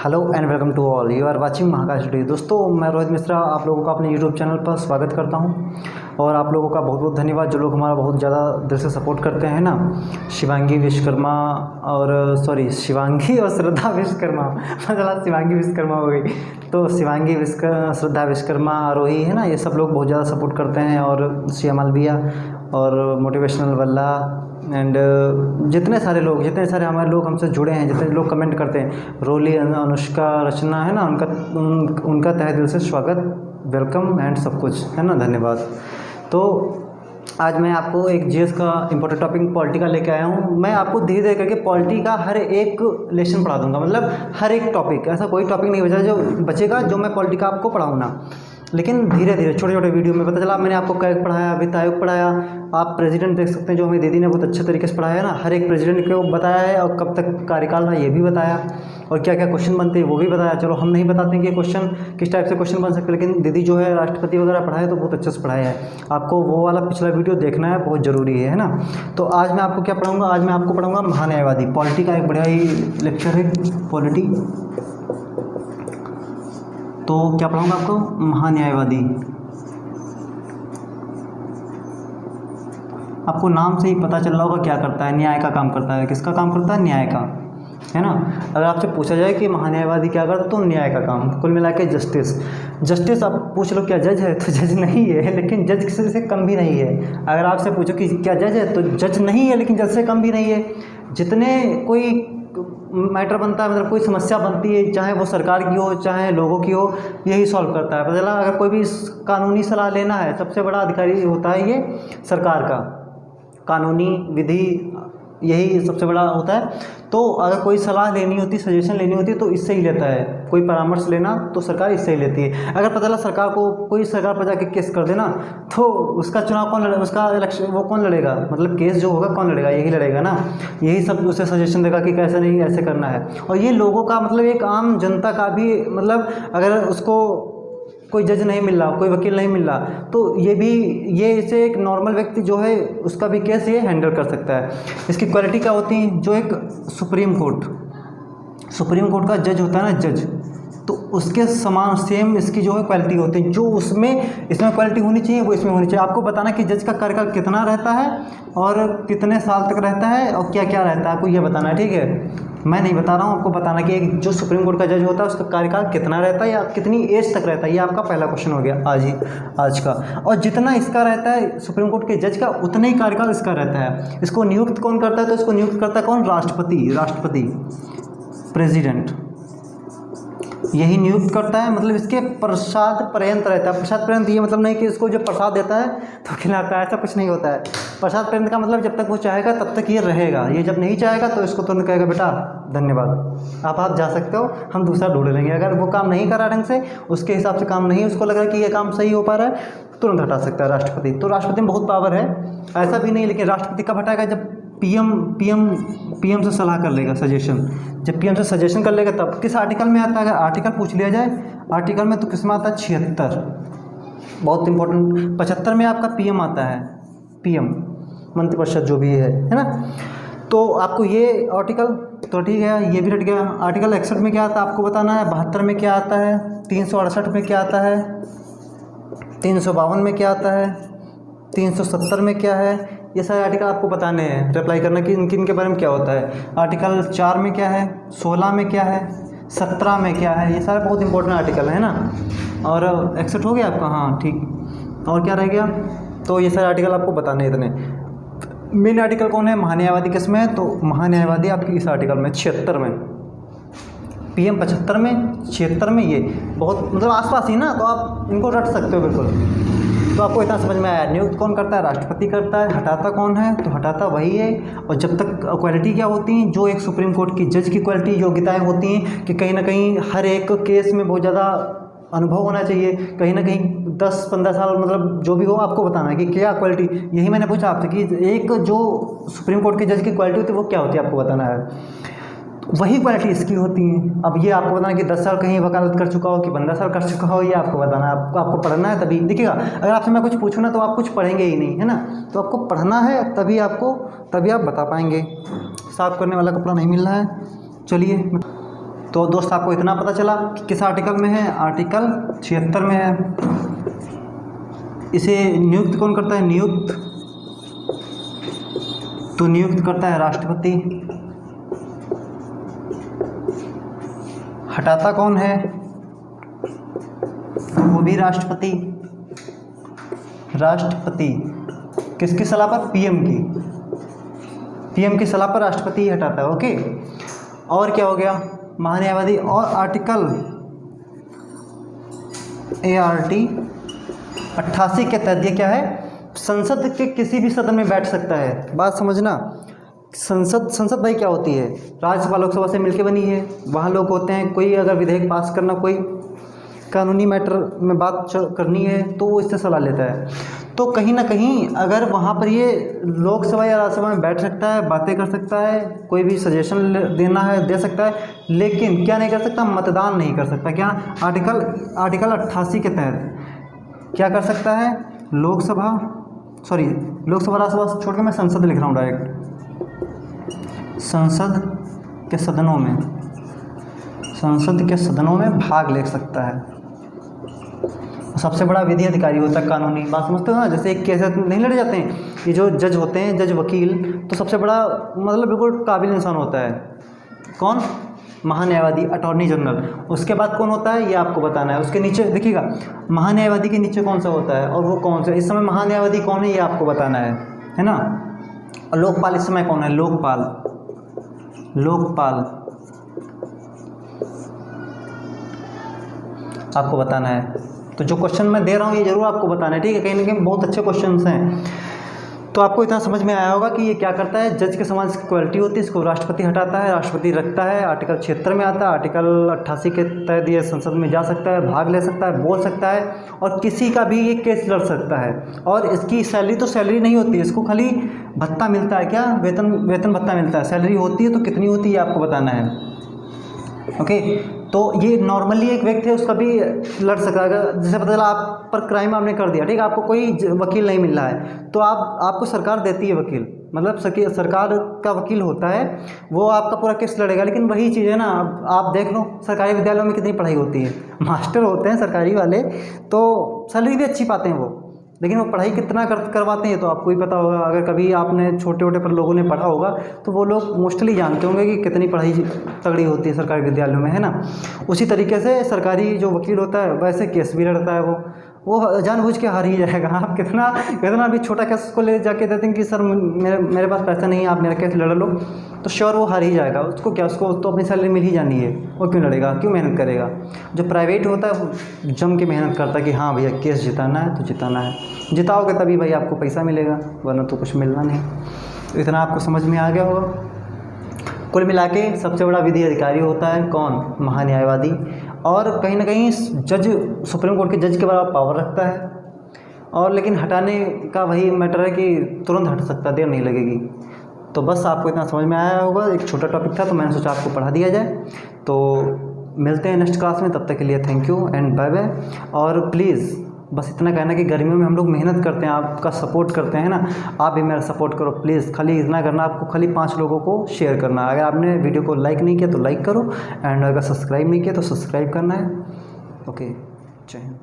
Hello and welcome to all, you are watching Mahakash today. दोस्तों, मैं रोहित मिश्रा आप लोगों का अपने यूट्यूब चैनल पर स्वागत करता हूं और आप लोगों का बहुत बहुत धन्यवाद जो लोग हमारा बहुत ज़्यादा दिल से सपोर्ट करते हैं ना। शिवांगी विश्वकर्मा और शिवांगी और श्रद्धा विश्वकर्मा मतलब शिवांगी विश्वकर्मा हो गई, तो शिवांगी श्रद्धा विश्वकर्मा, आरोही है ना, ये सब लोग बहुत ज़्यादा सपोर्ट करते हैं। और श्रेया मालविया और मोटिवेशनल वल्ला एंड जितने सारे हमारे लोग हमसे जुड़े हैं, जितने लोग कमेंट करते हैं, रोली, अनुष्का, रचना है ना, उनका तहे दिल से स्वागत, वेलकम एंड सब कुछ है ना, धन्यवाद। तो आज मैं आपको एक जीएस का इंपॉर्टेंट टॉपिक पॉलिटी का लेके आया हूँ। मैं आपको धीरे धीरे करके पॉलिटी का हर एक लेसन पढ़ा दूंगा, मतलब हर एक टॉपिक, ऐसा कोई टॉपिक नहीं बचेगा जो मैं पॉलिटी का आपको पढ़ाऊँ ना, लेकिन धीरे धीरे छोटे छोटे वीडियो में पता चला। मैंने आपको कैग पढ़ाया, वित्त आयोग पढ़ाया, आप प्रेसिडेंट देख सकते हैं जो हमें दीदी ने बहुत अच्छे तरीके से पढ़ाया है ना, हर एक प्रेसिडेंट को बताया है और कब तक कार्यकाल है ये भी बताया, और क्या क्या क्वेश्चन बनते हैं वो भी बताया। चलो हम नहीं बताते हैं कि क्वेश्चन किस टाइप से क्वेश्चन बन सकते, लेकिन दीदी जो है राष्ट्रपति वगैरह पढ़ाए तो बहुत अच्छे से पढ़ाया है। आपको वो वाला पिछला वीडियो देखना है, बहुत ज़रूरी है ना। तो आज मैं आपको क्या पढ़ाऊँगा, आज मैं आपको पढ़ाऊँगा महान्यायवादी। पॉलिटी का एक बढ़िया ही लेक्चर है पॉलिटी, तो क्या पढ़ाऊँगा आपको, महान्यायवादी। आपको नाम से ही पता चल रहा होगा क्या करता है, न्याय का काम करता है। किसका काम करता है, न्याय का, है ना। अगर आपसे पूछा जाए कि महान्यायवादी क्या करता है तो न्याय का काम, कुल मिला के जस्टिस आप पूछ लो क्या जज है तो जज नहीं है, लेकिन जज किसी से कम भी नहीं है। अगर आपसे पूछो कि क्या जज है तो जज नहीं है, लेकिन जज से कम भी नहीं है। जितने कोई मैटर बनता है, मतलब कोई समस्या बनती है, चाहे वो सरकार की हो चाहे लोगों की हो, यही सॉल्व करता है। पता चला, अगर कोई भी कानूनी सलाह लेना है, सबसे बड़ा अधिकारी होता है ये सरकार का, कानूनी विधि यही सबसे बड़ा होता है। तो अगर कोई सलाह लेनी होती, सजेशन लेनी होती है तो इससे ही लेता है। कोई परामर्श लेना तो सरकार इससे ही लेती है। अगर पता चला सरकार को कोई सरकार पर जाके केस कर देना तो उसका चुनाव कौन लड़ेगा, उसका इलेक्शन वो कौन लड़ेगा, मतलब केस जो होगा कौन लड़ेगा, यही लड़ेगा ना। यही सब उसे सजेशन देगा कि कैसे नहीं ऐसे करना है। और ये लोगों का मतलब एक आम जनता का भी, मतलब अगर उसको कोई जज नहीं मिल रहा, कोई वकील नहीं मिल रहा, तो ये इसे एक नॉर्मल व्यक्ति जो है उसका भी केस ये हैंडल कर सकता है। इसकी क्वालिटी क्या होती है, जो एक सुप्रीम कोर्ट का जज होता है ना, जज, तो उसके समान सेम इसकी जो है क्वालिटी होती है। जो इसमें क्वालिटी होनी चाहिए वो इसमें होनी चाहिए। आपको बताना कि जज का कार्यकाल कितना रहता है और कितने साल तक रहता है और क्या क्या रहता है, आपको ये बताना है, ठीक है। मैं नहीं बता रहा हूँ, आपको बताना कि एक जो सुप्रीम कोर्ट का जज होता है उसका कार्यकाल कितना रहता है या कितनी एज तक रहता है। ये आपका पहला क्वेश्चन हो गया आज का। और जितना इसका रहता है सुप्रीम कोर्ट के जज का, उतना ही कार्यकाल इसका रहता है। इसको नियुक्त कौन करता है, तो इसको नियुक्त करता है कौन, राष्ट्रपति, प्रेसिडेंट, यही नियुक्त करता है। मतलब इसके प्रसाद पर्यंत रहता है। प्रसाद पर्यंत ये मतलब नहीं कि इसको जो प्रसाद देता है तो खिलाता है, ऐसा कुछ नहीं होता है। प्रसाद पर्यंत का मतलब जब तक वो चाहेगा तब तक ये रहेगा, ये जब नहीं चाहेगा तो इसको तुरंत कहेगा बेटा धन्यवाद, आप जा सकते हो, हम दूसरा ढूंढ लेंगे। अगर वो काम नहीं कर रहा ढंग से, उसके हिसाब से काम नहीं, उसको लग रहा है कि ये काम सही हो पा रहा है, तुरंत हटा सकता है राष्ट्रपति। तो राष्ट्रपति में बहुत पावर है, ऐसा भी नहीं। लेकिन राष्ट्रपति कब हटाएगा, जब पीएम से सलाह कर लेगा, सजेशन, जब पीएम से सजेशन कर लेगा तब। किस आर्टिकल में आता है, अगर आर्टिकल पूछ लिया जाए, आर्टिकल में तो किस में आता है, 76, बहुत इंपॉर्टेंट। 75 में आपका पीएम आता है, पीएम मंत्रिपरिषद जो भी है ना। तो आपको ये आर्टिकल तो ठीक है, ये भी रट गया। आर्टिकल 61 में क्या आता है आपको बताना है, 72 में क्या आता है, 368 में क्या आता है, 352 में क्या आता है, 370 में क्या है, ये सारे आर्टिकल आपको बताने हैं। रिप्लाई करना कि इनके बारे में क्या होता है। आर्टिकल 4 में क्या है, 16 में क्या है, 17 में क्या है, ये सारे बहुत इंपॉर्टेंट आर्टिकल है ना। और 61 हो गया आपका, हाँ ठीक। और क्या रह गया, तो ये सारे आर्टिकल आपको बताने इतने। मेन आर्टिकल कौन है, महान्यायवादी किसमें है, तो महान्यायवादी आपकी इस आर्टिकल में 76 में, पीएम 75 में, 76 में, ये बहुत मतलब आसपास ही ना, तो आप इनको रट सकते हो बिल्कुल। तो आपको इतना समझ में आया, नियुक्त कौन करता है, राष्ट्रपति करता है, हटाता कौन है, तो हटाता वही है। और जब तक क्वालिटी क्या होती है, जो एक सुप्रीम कोर्ट की जज की क्वालिटी योग्यताएं होती हैं कि कहीं ना कहीं हर एक केस में बहुत ज़्यादा अनुभव होना चाहिए, कहीं ना कहीं 10-15 साल, मतलब जो भी हो आपको बताना है कि क्या क्वालिटी। यही मैंने पूछा आपसे कि एक जो सुप्रीम कोर्ट के जज की क्वालिटी होती है वो क्या होती है, आपको बताना है। वही क्वालिटी इसकी होती है। अब ये आपको बताना कि 10 साल कहीं वकालत कर चुका हो कि 15 साल कर चुका हो, ये आपको बताना है। आपको पढ़ना है तभी देखिएगा। अगर आपसे मैं कुछ पूछूँ ना तो आप कुछ पढ़ेंगे ही नहीं, है ना। तो आपको पढ़ना है तभी तभी आप बता पाएंगे। साफ करने वाला कपड़ा नहीं मिल रहा है, चलिए। तो दोस्त आपको इतना पता चला कि किस आर्टिकल में है, आर्टिकल 76 में है। इसे नियुक्त कौन करता है, नियुक्त तो नियुक्त करता है राष्ट्रपति। हटाता कौन है, वो भी राष्ट्रपति। राष्ट्रपति किसकी सलाह पर, पीएम की, पीएम की सलाह पर राष्ट्रपति हटाता है। ओके, और क्या हो गया, महान्यायवादी। और आर्टिकल ART 88 के तहत ये क्या है, संसद के किसी भी सदन में बैठ सकता है। बात समझना, संसद भाई क्या होती है, राज्यसभा लोकसभा से मिलके बनी है। वहाँ लोग होते हैं, कोई अगर विधेयक पास करना, कोई कानूनी मैटर में बात करनी है तो वो इससे सलाह लेता है। तो कहीं ना कहीं अगर वहाँ पर ये लोकसभा या राज्यसभा में बैठ सकता है, बातें कर सकता है, कोई भी सजेशन देना है दे सकता है, लेकिन क्या नहीं कर सकता, मतदान नहीं कर सकता। क्या, आर्टिकल 88 के तहत क्या कर सकता है, लोकसभा राज्यसभा छोड़ के मैं संसद लिख रहा हूँ डायरेक्ट। संसद के सदनों में भाग ले सकता है। सबसे बड़ा विधि अधिकारी होता है, कानूनी। बात समझते हो ना, जैसे एक केस नहीं लड़े जाते हैं, ये जो जज होते हैं, जज वकील, तो सबसे बड़ा मतलब बिल्कुल काबिल इंसान होता है कौन, महान्यायवादी, अटॉर्नी जनरल। उसके बाद कौन होता है ये आपको बताना है। उसके नीचे देखिएगा महान्यायवादी के नीचे कौन सा होता है और वो कौन सा, इस समय महान्यायवादी कौन है ये आपको बताना है ना। और लोकपाल इस समय कौन है, लोकपाल आपको बताना है। तो जो क्वेश्चन मैं दे रहा हूँ ये जरूर आपको बताना है, ठीक है। कहीं ना कहीं बहुत अच्छे क्वेश्चंस हैं। तो आपको इतना समझ में आया होगा कि ये क्या करता है, जज के समान इसकी क्वालिटी होती है, इसको राष्ट्रपति हटाता है, राष्ट्रपति रखता है। आर्टिकल 76 में आता है। आर्टिकल 88 के तहत ये संसद में जा सकता है, भाग ले सकता है, बोल सकता है और किसी का भी ये केस लड़ सकता है। और इसकी सैलरी तो सैलरी नहीं होती है, इसको खाली भत्ता मिलता है। क्या, वेतन भत्ता मिलता है। सैलरी होती है तो कितनी होती है आपको बताना है। ओके, तो ये नॉर्मली एक व्यक्ति है उसका भी लड़ सकता है। अगर जैसे पता चला आप पर क्राइम आपने कर दिया, ठीक है, आपको कोई वकील नहीं मिल रहा है तो आपको सरकार देती है वकील, मतलब सरकार का वकील होता है, वो आपका पूरा केस लड़ेगा। लेकिन वही चीज़ है ना, आप देख लो सरकारी विद्यालयों में कितनी पढ़ाई होती है, मास्टर होते हैं सरकारी वाले, तो सैलरी भी अच्छी पाते हैं वो, लेकिन वो पढ़ाई कितना करवाते हैं तो आपको ही पता होगा। अगर कभी आपने छोटे पर लोगों ने पढ़ा होगा तो वो लोग मोस्टली जानते होंगे कि कितनी पढ़ाई तगड़ी होती है सरकारी विद्यालयों में, है ना। उसी तरीके से सरकारी जो वकील होता है वैसे केस भी लड़ता है वो जानबूझ के हार ही जाएगा। आप कितना भी छोटा केस को ले जाके देते हैं कि सर मेरे पास पैसा नहीं है, आप मेरा केस लड़ लो, तो श्योर वो हार ही जाएगा। उसको क्या, उसको तो अपनी सैलरी मिल ही जानी है, वो क्यों लड़ेगा, क्यों मेहनत करेगा। जो प्राइवेट होता है वो जम के मेहनत करता है कि हाँ भैया केस जिताना है तो जिताना है, जिताओगे तभी भाई आपको पैसा मिलेगा, वरना तो कुछ मिलना नहीं। तो इतना आपको समझ में आ गया होगा। कुल मिला के सबसे बड़ा विधि अधिकारी होता है कौन, महान्यायवादी। और कहीं ना कहीं जज, सुप्रीम कोर्ट के जज के बराबर पावर रखता है। और लेकिन हटाने का वही मैटर है कि तुरंत हट सकता है, देर नहीं लगेगी। तो बस आपको इतना समझ में आया होगा। एक छोटा टॉपिक था तो मैंने सोचा आपको पढ़ा दिया जाए। तो मिलते हैं नेक्स्ट क्लास में, तब तक के लिए thank you and bye bye. और प्लीज़ बस इतना कहना कि गर्मियों में हम लोग मेहनत करते हैं, आपका सपोर्ट करते हैं ना, आप भी मेरा सपोर्ट करो प्लीज़। खाली इतना करना, आपको खाली 5 लोगों को शेयर करना। अगर आपने वीडियो को लाइक नहीं किया तो लाइक करो, एंड अगर सब्सक्राइब नहीं किया तो सब्सक्राइब करना है। ओके, जय हिंद।